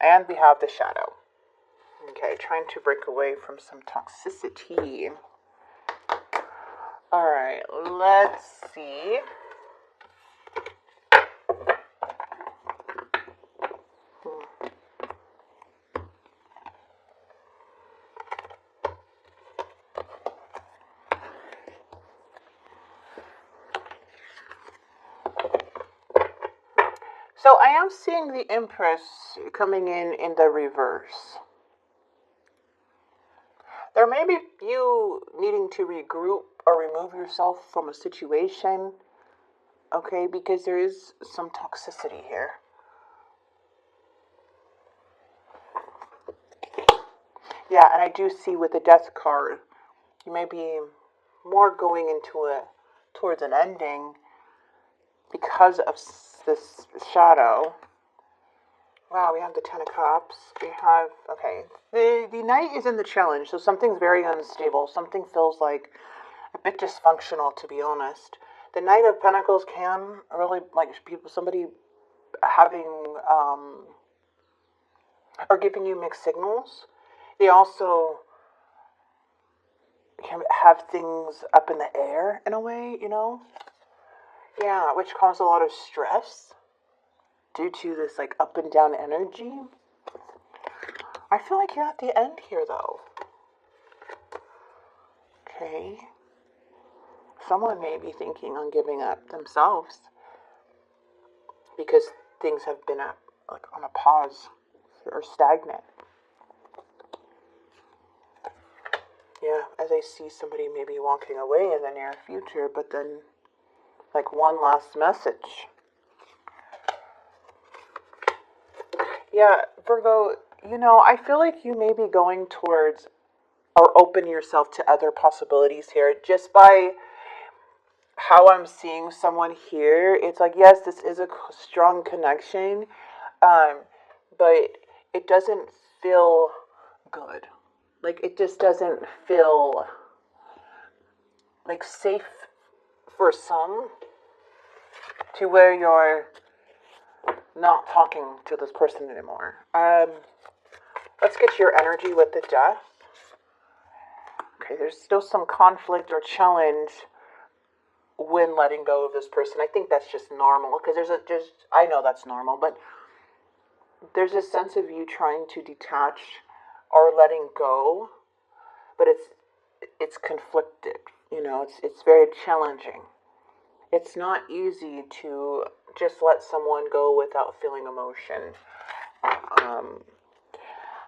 And we have the shadow. Okay, trying to break away from some toxicity. All right, let's see. So I am seeing the Empress coming in the reverse. There may be you needing to regroup or remove yourself from a situation, okay, because there is some toxicity here. Yeah, and I do see with the Death card, you may be more going into towards an ending because of this shadow. Wow, we have the Ten of Cups. We have, okay, the Knight is in the challenge, so something's very unstable. Something feels like a bit dysfunctional, to be honest. The Knight of Pentacles can really, like, somebody having, or giving you mixed signals. They also can have things up in the air, in a way, you know? Yeah, which causes a lot of stress due to this, like, up and down energy. I feel like you're at the end here, though. Okay. Someone may be thinking on giving up themselves because things have been at, like, on a pause or stagnant. Yeah, as I see somebody maybe walking away in the near future, but then, like, one last message. Yeah, Virgo, you know, I feel like you may be going towards or open yourself to other possibilities here just by how I'm seeing someone here. It's like, yes, this is a strong connection, but it doesn't feel good. Like, it just doesn't feel like safe for some to where you're not talking to this person anymore. Let's get your energy with the Death. Okay, there's still some conflict or challenge when letting go of this person. I think that's just normal, because I know that's normal, but there's a sense of you trying to detach or letting go, but it's conflicted, you know, it's very challenging. It's not easy to just let someone go without feeling emotion.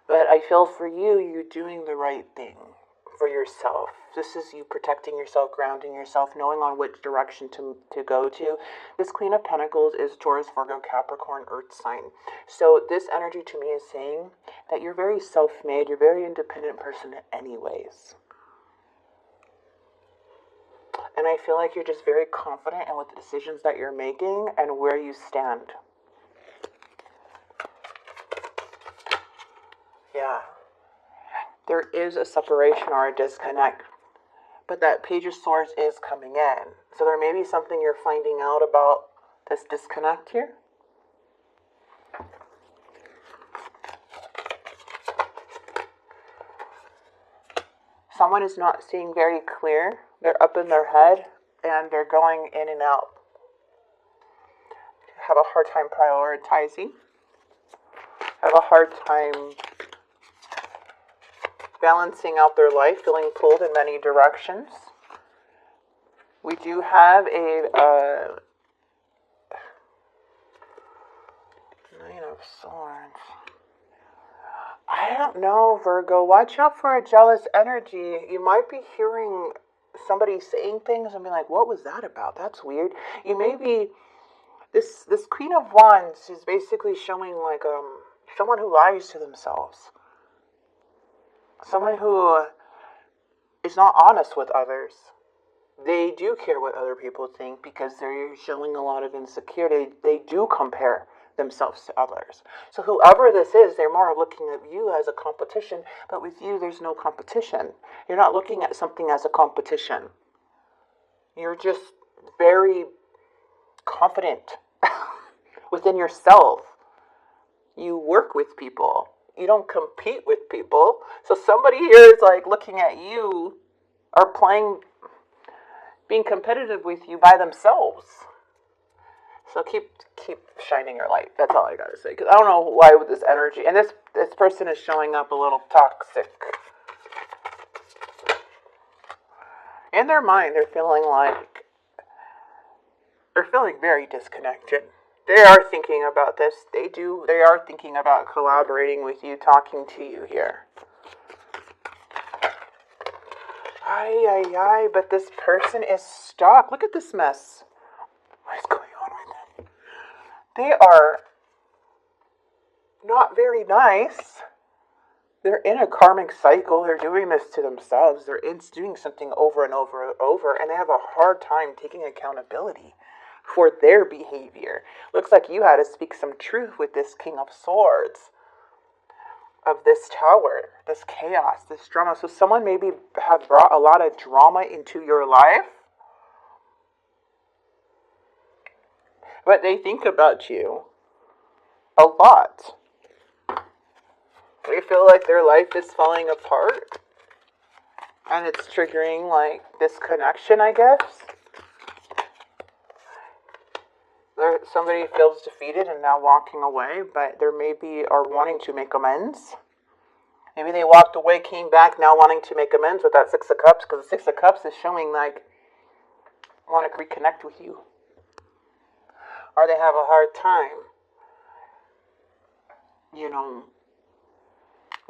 But I feel for you, you're doing the right thing for yourself. This is you protecting yourself, grounding yourself, knowing on which direction to go to. This Queen of Pentacles is Taurus, Virgo, Capricorn, Earth sign. So this energy to me is saying that you're very self-made, you're a very independent person anyways. And I feel like you're just very confident in what the decisions that you're making and where you stand. Yeah. There is a separation or a disconnect, but that Page of Swords is coming in. So there may be something you're finding out about this disconnect here. Someone is not seeing very clear. They're up in their head and they're going in and out. Have a hard time prioritizing. Have a hard time balancing out their life, feeling pulled in many directions. We do have a Nine of Swords. I don't know, Virgo. Watch out for a jealous energy. You might be hearing somebody saying things and be like, what was that about? That's weird. You may be, this Queen of Wands is basically showing like someone who lies to themselves. Someone who is not honest with others. They do care what other people think because they're showing a lot of insecurity. They do compare themselves to others. So whoever this is, they're more looking at you as a competition, but with you, there's no competition. You're not looking at something as a competition. You're just very confident within yourself You work with people. You don't compete with people. So somebody here is like looking at you or being competitive with you by themselves. So keep shining your light. That's all I gotta say. Because I don't know why with this energy, and this person is showing up a little toxic. In their mind, they're feeling very disconnected. They are thinking about this. They are thinking about collaborating with you, talking to you here. But this person is stuck. Look at this mess. What is going on with them? They are not very nice. They're in a karmic cycle. They're doing this to themselves. They're doing something over and over and over, and they have a hard time taking accountability for their behavior. Looks like you had to speak some truth with this King of Swords, of this tower, this chaos, this drama. So someone maybe have brought a lot of drama into your life, but they think about you a lot. They feel like their life is falling apart, and it's triggering like disconnection, I guess. Somebody feels defeated and now walking away, but there maybe are wanting to make amends. Maybe they walked away, came back, now wanting to make amends with that Six of Cups, because the Six of Cups is showing like want to reconnect with you. Or they have a hard time,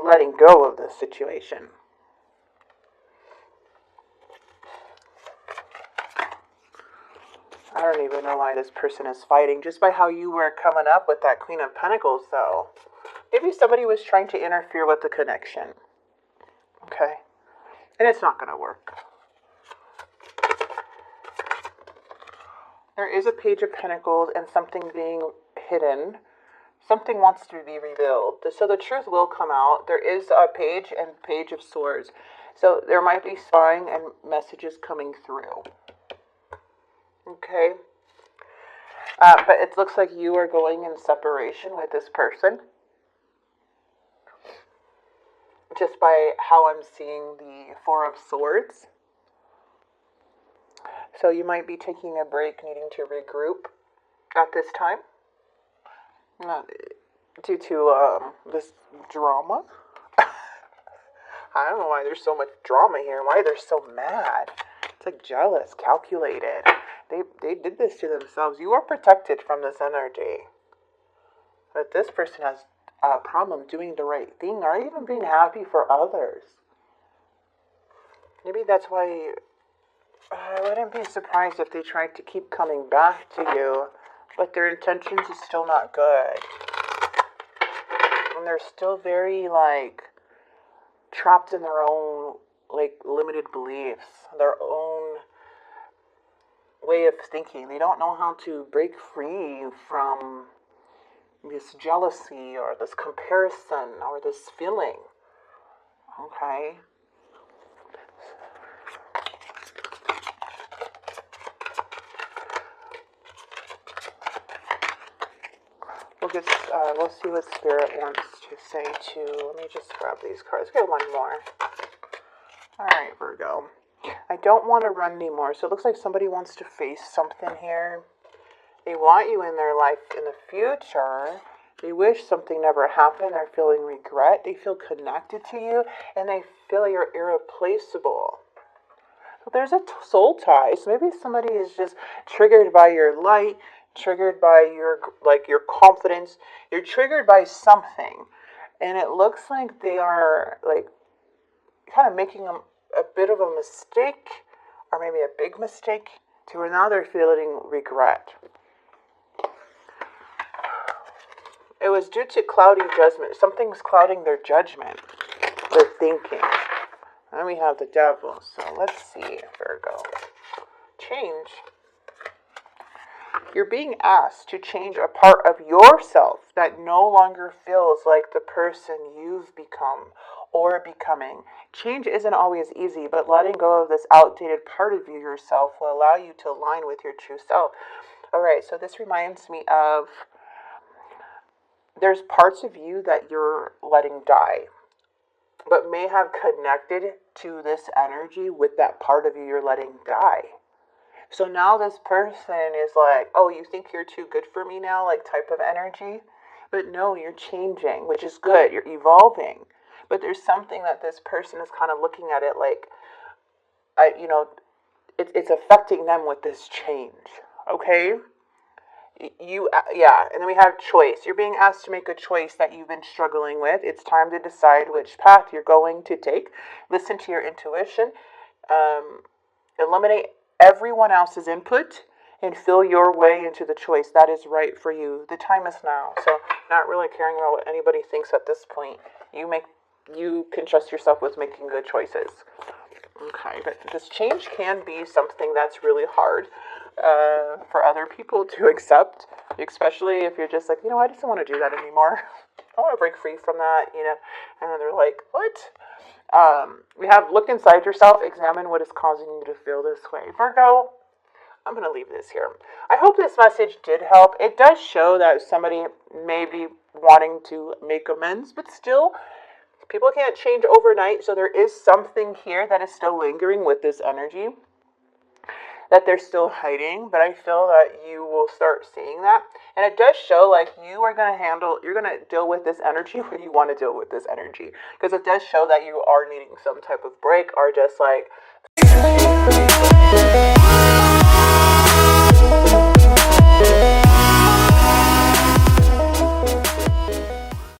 letting go of the situation. I don't even know why this person is fighting. Just by how you were coming up with that Queen of Pentacles, though. Maybe somebody was trying to interfere with the connection. Okay? And it's not going to work. There is a Page of Pentacles and something being hidden. Something wants to be revealed. So the truth will come out. There is a Page and Page of Swords. So there might be spying and messages coming through. Okay? But it looks like you are going in separation with this person. Just by how I'm seeing the Four of Swords. So you might be taking a break, needing to regroup at this time. Due to this drama. I don't know why there's so much drama here. Why they're so mad. It's like jealous, calculated. They did this to themselves. You are protected from this energy. But this person has a problem doing the right thing or even being happy for others. Maybe that's why I wouldn't be surprised if they tried to keep coming back to you, but their intentions is still not good. And they're still very, trapped in their own, limited beliefs, their own way of thinking. They don't know how to break free from this jealousy or this comparison or this feeling. Okay? We'll see what Spirit wants to say too. Let me just grab these cards. Get one more. Alright, Virgo. I don't want to run anymore. So it looks like somebody wants to face something here. They want you in their life in the future. They wish something never happened. They're feeling regret. They feel connected to you. And they feel you're irreplaceable. So there's a soul tie. So maybe somebody is just triggered by your light, triggered by your confidence. You're triggered by something. And it looks like they are kind of making a bit of a mistake, or maybe a big mistake, to where now they're feeling regret. It was due to cloudy judgment. Something's clouding their judgment, their thinking. And we have the Devil. So let's see, Virgo. Change. You're being asked to change a part of yourself that no longer feels like the person you've become or becoming. Change isn't always easy, but letting go of this outdated part of yourself will allow you to align with your true self. All right, so this reminds me of there's parts of you that you're letting die, but may have connected to this energy with that part of you you're letting die. So now this person is like, oh, you think you're too good for me now, like type of energy? But no, you're changing, which is good. You're evolving. But there's something that this person is kind of looking at it like, it's affecting them with this change. Okay? Yeah, and then we have choice. You're being asked to make a choice that you've been struggling with. It's time to decide which path you're going to take. Listen to your intuition. Eliminate everyone else's input and feel your way into the choice that is right for you. The time is now. So not really caring about what anybody thinks at this point. You can trust yourself with making good choices. Okay, but this change can be something that's really hard for other people to accept, especially if you're just like, I just don't want to do that anymore. I want to break free from that, and then they're like, what? We have look inside yourself, examine what is causing you to feel this way. Virgo, I'm going to leave this here. I hope this message did help. It does show that somebody may be wanting to make amends, but still, people can't change overnight, so there is something here that is still lingering with this energy that they're still hiding, but I feel that you will start seeing that. And it does show like you're going to deal with this energy when you want to deal with this energy. Because it does show that you are needing some type of break or just like